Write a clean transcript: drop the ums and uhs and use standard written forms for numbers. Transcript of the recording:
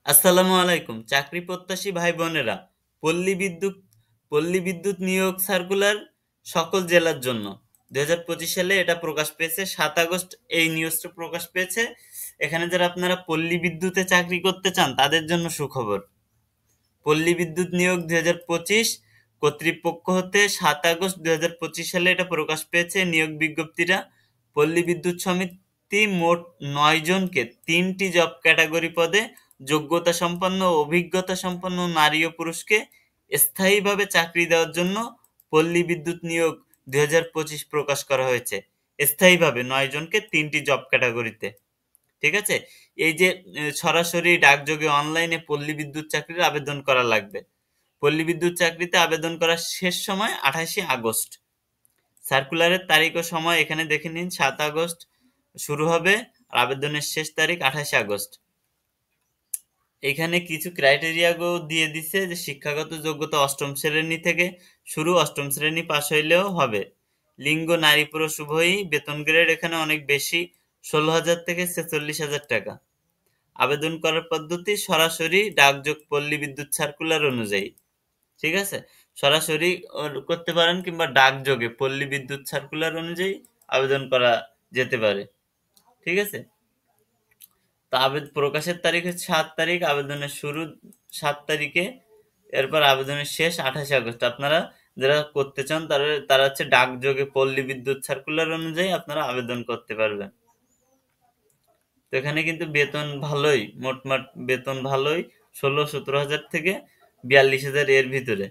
আসসালামু আলাইকুম চাকরি প্রত্যাশী ভাই বোনেরা। পল্লী বিদ্যুৎ পল্লী বিদ্যুৎ নিয়োগ সার্কুলার সকল জেলার জন্য 2025 সালে এটা প্রকাশ পেয়েছে। 7 আগস্ট এই নিউজটা প্রকাশ পেয়েছে। এখানে যারা আপনারা পল্লী বিদ্যুতে চাকরি করতে চান তাদের জন্য সুখবর। পল্লী বিদ্যুৎ নিয়োগ 2025 কর্তৃপক্ষ হতে 7 আগস্ট 2025 সালে এটা প্রকাশ পেয়েছে নিয়োগ বিজ্ঞপ্তিটা। পল্লী বিদ্যুৎ সমিতি মোট 9 জনকে 3টি জব ক্যাটাগরি পদে যোগ্যতা সম্পন্ন ও অভিজ্ঞতা সম্পন্ন নারী ও পুরুষকে স্থায়ীভাবে চাকরি দেওয়ার জন্য পল্লী বিদ্যুৎ নিয়োগ 2025 প্রকাশ করা হয়েছে। স্থায়ীভাবে 9 জনকে 3টি জব ক্যাটাগরিতে। ঠিক আছে। এই যে সরাসরি ডাকযোগে অনলাইনে পল্লী বিদ্যুৎ চাকরির আবেদন করা লাগবে। পল্লী বিদ্যুৎ চাকরিতে আবেদন করার শেষ সময় 28 আগস্ট। সার্কুলারের তারিখ ও সময় এখানে দেখে নিন। 7 আগস্ট শুরু হবে, আর আবেদনের শেষ তারিখ 28 আগস্ট। এখানে কিছু ক্রাইটেরিয়া দিয়ে দিচ্ছে যে শিক্ষাগত যোগ্যতা অষ্টম শ্রেণী থেকে শুরু, অষ্টম শ্রেণী পাশ হইলেও হবে। লিঙ্গ নারী পুরুষ উভয়ই। বেতন গ্রেড এখানে অনেক বেশি, 16,000 থেকে 46,000 টাকা। আবেদন করার পদ্ধতি সরাসরি ডাকযোগ পল্লী বিদ্যুৎ সার্কুলার অনুযায়ী। ঠিক আছে। সরাসরি করতে পারেন কিংবা ডাকযোগে পল্লী বিদ্যুৎ সার্কুলার অনুযায়ী আবেদন করা যেতে পারে। ঠিক আছে। তা প্রকাশের তারিখ হচ্ছে 7 তারিখ, আবেদনের শুরু 7 তারিখে, এরপর আবেদনের শেষ 28 আগস্ট। আপনারা যারা করতে চান তারা তারা হচ্ছে ডাকযোগে পল্লী বিদ্যুৎ সার্কুলার অনুযায়ী আপনারা আবেদন করতে পারবেন। তো এখানে কিন্তু বেতন ভালোই, মোটমাট বেতন ভালোই, 16-17 হাজার থেকে 42,000 এর ভিতরে।